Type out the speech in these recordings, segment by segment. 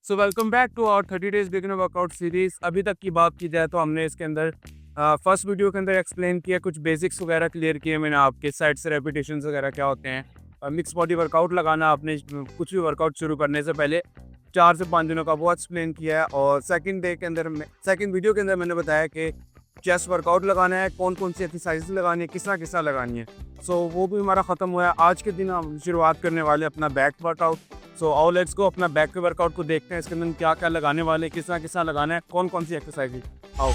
So welcome back to our 30 days beginner workout series. अभी तक की बात की जाए तो हमने इसके अंदर फर्स्ट वीडियो के अंदर एक्सप्लेन किया, कुछ बेसिक्स वगैरह क्लियर किए मैंने आपके साइड से, रेपिटेशंस वगैरह क्या होते हैं, मिक्स बॉडी वर्कआउट लगाना आपने कुछ भी वर्कआउट शुरू करने से पहले 4 से 5 दिनों का वो एक्सप्लेन किया है। और सेकंड डे के अंदर सेकंड वीडियो के अंदर मैंने बताया कि चेस्ट वर्कआउट लगाना है, कौन कौन सी एक्सरसाइज लगानी है, किस तरह लगानी है। सो वो भी हमारा ख़त्म हुआ है। आज के दिन हम शुरुआत करने वाले अपना बैक वर्कआउट। सो आओ लेट्स गो, अपना बैक के वर्कआउट को देखते हैं। इसके अंदर क्या क्या लगाने वाले हैं, किस तरह लगाना है, कौन कौन सी एक्सरसाइज है। आओ।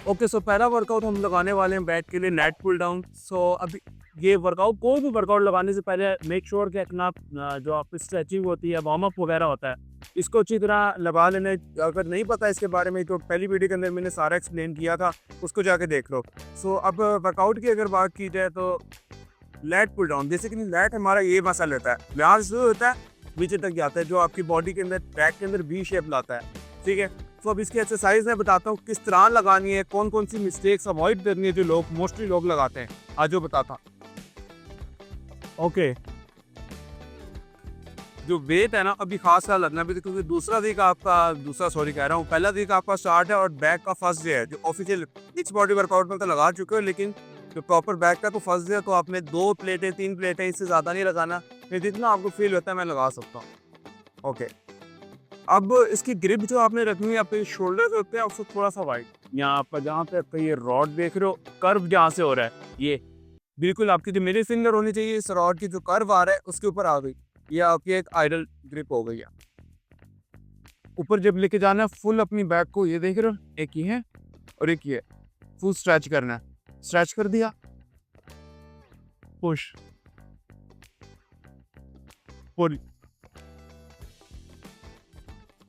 ओके, सो पहला वर्कआउट हम लगाने वाले हैं बैक के लिए, नेट पुल डाउन। सो अभी ये वर्कआउट, कोई भी वर्कआउट लगाने से पहले मेक श्योर कि अपना जो आपकी स्ट्रेचिंग होती है, वार्म अप वगैरह होता है, इसको अच्छी तरह लगा लेने। अगर नहीं पता इसके बारे में तो पहली वीडियो के अंदर मैंने सारा एक्सप्लेन किया था, उसको जाके देख लो। सो अब वर्कआउट की अगर बात की जाए तो lat pull down, basically lat हमारा ये मसल होता है, यहाँ से होता है नीचे तक जाता है, जो आपकी बॉडी के अंदर बैक के अंदर वी शेप लाता है। ठीक है, तो अब इसकी एक्सरसाइज मैं बताता हूँ किस तरह लगानी है, कौन कौन सी मिस्टेक्स अवॉइड करनी है जो लोग मोस्टली लोग लगाते हैं। आज जो बताता हूँ। ओके, जो वेट है ना, अभी खास ख्याल रखना भी, क्योंकि पहला वीक आपका स्टार्ट है और बैक का फर्स्ट डे है। जो ऑफिशियल मिक्स बॉडी वर्कआउट में तो लगा चुके हो, लेकिन जो प्रॉपर बैक का तो फर्स्ट डे है, तो आपने 2 प्लेटें 3 प्लेटें इससे ज़्यादा नहीं लगाना। फिर जितना आपको फील होता है मैं लगा सकता हूँ। ओके, अब इसकी ग्रिप जो आपने रखनी है, आपके शोल्डर होते हैं उसको थोड़ा सा वाइड, यहाँ पर जहाँ पे आपका ये रॉड देख रहे हो, कर्व जहाँ से हो रहा है, ये बिल्कुल आपकी जो मिडिल फिंगर होनी चाहिए, इस रॉड की जो कर्व आ रहा है उसके ऊपर आ गई। ये आपकी एक आइडल ग्रिप हो गई है। ऊपर जब लेके जाना है फुल अपनी बैक को, ये देख रहे हो, एक ही है और एक ही है। फुल स्ट्रेच करना है, स्ट्रेच कर दिया, पुश, पुल,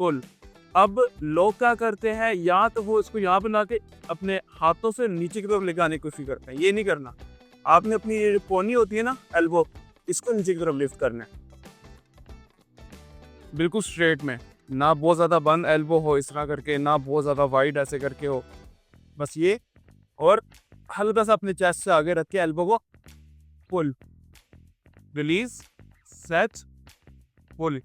पुल। अब लोग क्या करते हैं, या तो वो इसको यहाँ बना के अपने हाथों से नीचे की तरफ लेके आने की कोशिश करते हैं। ये नहीं करना, आपने अपनी ये कोनी होती है ना एल्बो, इसको नीचे की तरफ लिफ्ट करना है, बिल्कुल स्ट्रेट में, ना बहुत ज़्यादा बंद एल्बो हो इस तरह करके, ना बहुत ज़्यादा वाइड ऐसे करके हो, बस ये। और हल्का सा अपने चेस्ट से आगे रख के एल्बो को पुल, रिलीज, सेट, पुल।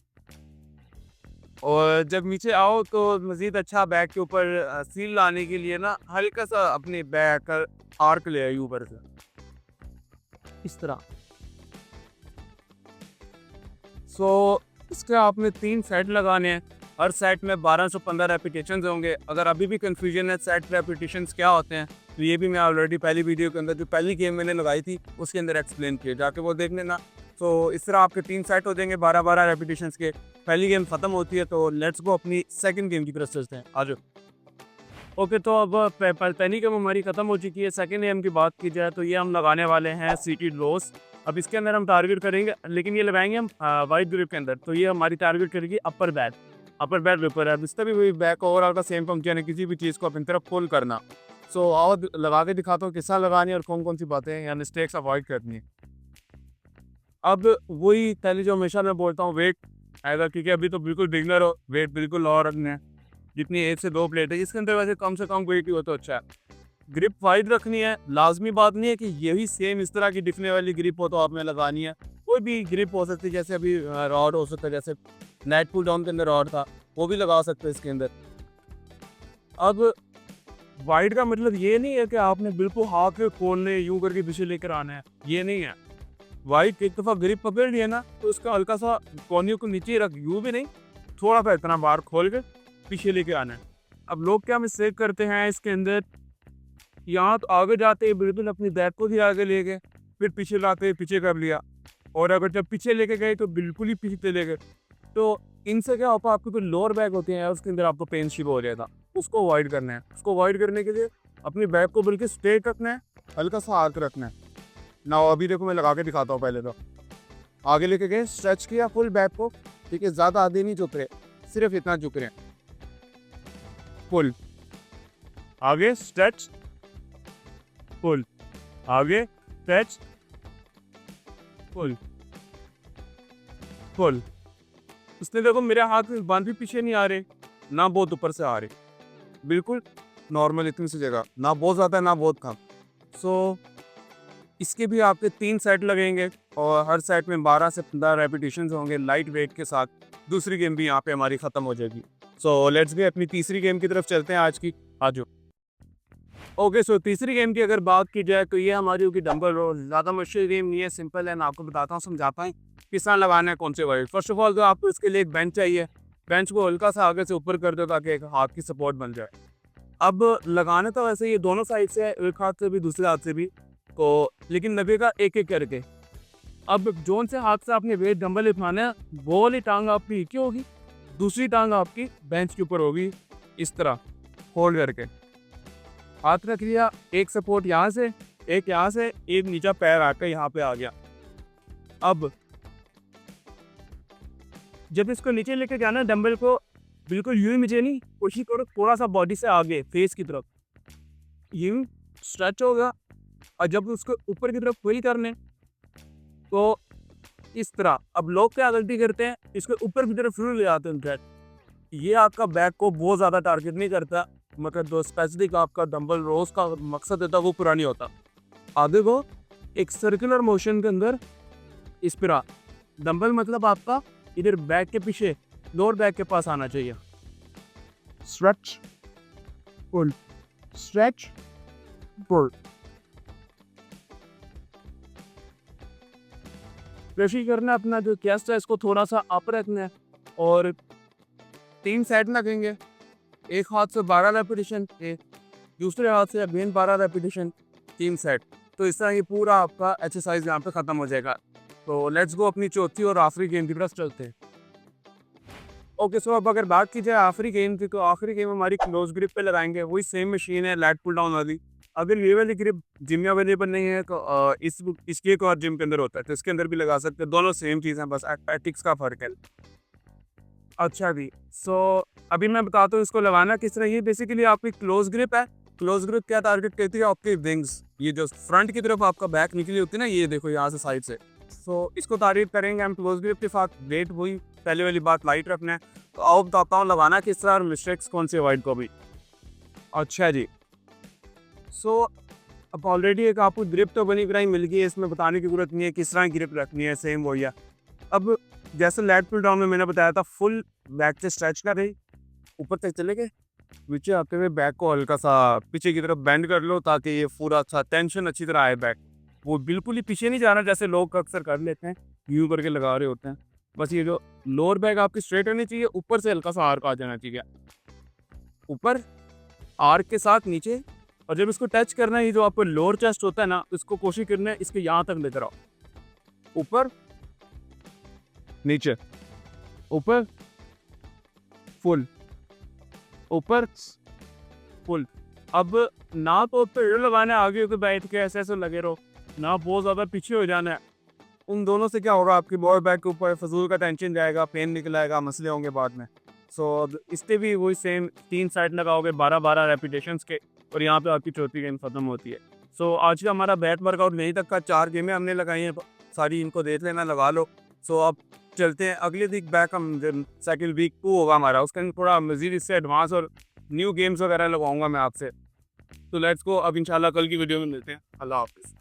और जब नीचे आओ तो मज़ीद अच्छा बैक के ऊपर सील लाने के लिए ना हल्का सा अपने बैक का आर्क ले आई ऊपर से, इस तरह। सो इसके आपने 3 सेट लगाने हैं। हर सेट में 12 से 15 रेपिटेशंस होंगे। अगर अभी भी कंफ्यूजन है सेट रेपिटेशंस क्या होते हैं, तो ये भी मैं ऑलरेडी पहली वीडियो के अंदर, जो पहली गेम मैंने लगाई थी उसके अंदर एक्सप्लेन किया, जाके वो देख लेना। तो इस तरह आपके 3 सेट हो जाएंगे 12-12 रेपिटेशंस के। पहली गेम ख़त्म होती है, तो लेट्स गो अपनी सेकंड गेम की तरफ चलते हैं। आ जाओ। ओके, तो अब पहली गेम हमारी ख़त्म हो चुकी है। सेकंड गेम की बात की जाए तो ये हम लगाने वाले हैं सीटेड रोज। अब इसके अंदर हम टारगेट करेंगे, लेकिन ये लगाएंगे हम वाइट ग्रिप के अंदर। तो ये हमारी टारगेट करेगी अपर बैक, अपर बैक ऊपर है, इसका भी वही बैक ओवरऑल का सेम फंक्शन है, किसी भी चीज़ को अपनी तरफ पुल करना। सो आओ लगा के दिखाता हूँ किस तरह लगानी है और कौन कौन सी बातें या मिस्टेक्स अवॉइड करनी है। अब वही पहले जो हमेशा मैं बोलता हूँ, वेट आएगा, क्योंकि अभी तो बिल्कुल बिगनर हो, वेट बिल्कुल लो रखना है। जितनी 1 से 2 प्लेट है, इसके अंदर वैसे कम से कम वेट ही हो तो अच्छा है। ग्रिप वाइड रखनी है, लाजमी बात नहीं है कि यही सेम इस तरह की दिखने वाली ग्रिप हो तो आपने लगानी है। कोई भी ग्रिप हो सकती है, जैसे अभी रॉड हो सकता है, जैसे नेट पुल डाउन के अंदर रॉड था, वो भी लगा सकते हैं इसके अंदर। अब वाइड का मतलब ये नहीं है कि आपने बिल्कुल हाथ के कोने यूं करके पीछे लेकर आना है, ये नहीं है। वाइड एक दफ़ा ग्रिप पकड़ लिया ना, तो उसका हल्का सा कोनियों को नीचे रख, यूं भी नहीं, थोड़ा सा इतना बाहर खोल के पीछे लेके आना है। अब लोग क्या मिस्टेक करते हैं इसके अंदर, यहाँ तो आगे जाते ही बिल्कुल अपनी बैक को भी आगे ले गए, फिर पीछे लाते पीछे कर लिया, और अगर जब पीछे लेके गए तो बिल्कुल ही पीछे चले गए। तो इनसे क्या होता है, आपकी जो लोअर बैक होती है उसके अंदर आपको पेन शुरू हो जाएगा। उसको अवॉइड करना है। उसको अवॉइड करने के लिए अपनी बैक को बिल्कुल स्ट्रेट रखना है, हल्का सा आर्क रखना है ना। अभी देखो मैं लगा के दिखाता हूँ। पहले तो आगे लेके गए, स्ट्रेच किया फुल बैक को, ठीक है, ज़्यादा आगे नहीं झुक रहे, सिर्फ इतना झुक रहे हैं। फुल आगे स्ट्रेच, पुल, आगे स्ट्रेच, पुल, पुल। उसने देखो मेरे हाथ में बांध भी पीछे नहीं आ रहे, ना बहुत ऊपर से आ रहे, बिल्कुल नॉर्मल इतनी सी जगह, ना बहुत ज़्यादा ना बहुत कम। सो इसके भी आपके 3 सेट लगेंगे और हर सेट में 12 से 15 रेपिटेशंस होंगे लाइट वेट के साथ। दूसरी गेम भी यहाँ पे हमारी ख़त्म हो जाएगी। सो लेट्स गो अपनी तीसरी गेम की तरफ चलते हैं आज की। आ जाओ। ओके, सो तीसरी गेम की अगर बात की जाए तो ये हमारी होगी डंबल रोल। ज़्यादा मुश्किल गेम नहीं है, सिंपल है। मैं आपको बताता हूँ, समझाता हूँ किस तरह लगाना है, कौन से वर्ड। फर्स्ट ऑफ ऑल तो आपको इसके लिए एक बेंच चाहिए। बेंच को हल्का सा आगे से ऊपर कर दो ताकि एक हाथ की सपोर्ट बन जाए। अब लगाने तो वैसे ये दोनों साइड से है, एक हाथ से भी दूसरे हाथ से भी, तो लेकिन लगेगा एक एक करके। अब जोन से हाथ से आपने वेट डंबल उठाना है, वो वाली टांग आपकी नीचे होगी, दूसरी टांग आपकी बेंच के ऊपर होगी, इस तरह होल्ड करके हाथ रख लिया। एक सपोर्ट यहाँ से, एक यहाँ से, एक नीचा पैर आकर यहाँ पे आ गया। अब जब इसको नीचे लेके जाना डंबल को बिल्कुल यूं ही नीचे नहीं, कोशिश करो थोड़ा सा बॉडी से आगे फेस की तरफ यूं स्ट्रेच होगा। और जब उसको ऊपर की तरफ पुल करने तो इस तरह। अब लोग क्या गलती करते हैं, इसको ऊपर की तरफ फ्लू ले आते हैं। ये आपका बैक को बहुत ज़्यादा टारगेट नहीं करता, मगर जो स्पेसिफिक आपका डंबल रोज का मकसद होता है वो पूरा नहीं होता। आगे को एक सर्कुलर मोशन के अंदर इस तरह डंबल मतलब आपका इधर बैक के पीछे लोअर बैक के पास आना चाहिए। स्ट्रेच पुल, स्ट्रेच पुल। कोशिश करना अपना जो चेस्ट है इसको थोड़ा सा अप रखना है और 3 सेट लगेंगे। एक हाथ से 12 रेपिटेशन, एक दूसरे हाथ से अगेन 12 रेपिटेशन, 3 सेट। तो इस तरह ये पूरा आपका एक्सरसाइज यहाँ पे ख़त्म हो जाएगा। तो लेट्स गो अपनी चौथी और आखिरी गेम की तरफ चलते हैं। ओके, सो अब अगर बात की जाए आखिरी गेम की, तो आखिरी गेम हमारी क्लोज ग्रिप पे लगाएंगे। वही सेम मशीन है लैट पुल डाउन वाली। अगर ये वाली ग्रिप जिम में अवेलेबल नहीं है तो इसकी एक और जिम के अंदर होता है, तो इसके अंदर भी लगा सकते हैं। दोनों सेम चीज़ हैं, बस एथलेटिक्स का फ़र्क है। अच्छा जी, सो अभी मैं बताता हूँ इसको लगाना किस तरह। ये बेसिकली आपकी क्लोज ग्रिप है। क्लोज ग्रिप क्या टारगेट करती है, आपके विंग्स, ये जो फ्रंट की तरफ आपका बैक निकली होती है ना, ये देखो यहाँ से साइड से। सो इसको टारगेट करेंगे हम क्लोज ग्रिप के साथ। वेट वही पहले वाली बात, लाइट रखना है। तो आओ बताता हूँ लगाना किस तरह और मिस्टेक्स कौन से अवॉइड को भी। अच्छा जी, सो अब ऑलरेडी एक आपको ग्रिप तो बनी बनाई मिल गई है, इसमें बताने की जरूरत नहीं है किस तरह ग्रिप रखनी है, सेम वही है। अब जैसे लैट पुल डाउन में मैंने बताया था, फुल बैक से स्ट्रेच कर रही, ऊपर तक चले गए, नीचे आते हुए बैक को हल्का सा पीछे की तरफ बेंड कर लो ताकि ये पूरा अच्छा टेंशन अच्छी तरह आए बैक। वो बिल्कुल ही पीछे नहीं जाना जैसे लोग अक्सर कर लेते हैं, यूं करके लगा रहे होते हैं। बस ये जो लोअर बैक आपकी स्ट्रेट होनी चाहिए, ऊपर से हल्का सा आर्क आ जाना चाहिए, ऊपर आर्क के साथ नीचे। और जब इसको टच करना है, ये जो आपको लोअर चेस्ट होता है ना, इसको कोशिश करना है इसके यहाँ तक लेकर आओ, ऊपर नीचे, ऊपर फुल, ऊपर फुल। अब ना तो पेड़ लगाना है आगे तो बैठ के ऐसे ऐसे लगे रहो, ना बहुत ज़्यादा पीछे हो जाना है। उन दोनों से क्या होगा, आपकी लोअर बैक के ऊपर फजूल का टेंशन जाएगा, पेन निकल आएगा, मसले होंगे बाद में। सो अब इस पर भी वही सेम 3 साइड लगाओगे 12-12 रेपिटेशंस के, और यहाँ पे आपकी चौथी गेम खत्म होती है। सो आज का हमारा बैट वर्कआउट यहीं तक का, 4 गेमें हमने लगाई हैं सारी, इनको देख लेना, लगा लो। सो अब चलते हैं अगले वीक बैक, हम सेकंड वीक 2 होगा हमारा, उसके अंदर थोड़ा मजीद इससे एडवांस और न्यू गेम्स वगैरह लगाऊंगा मैं आपसे। तो लेट्स गो, अब इंशाल्लाह कल की वीडियो में मिलते हैं। अल्लाह हाफिज़।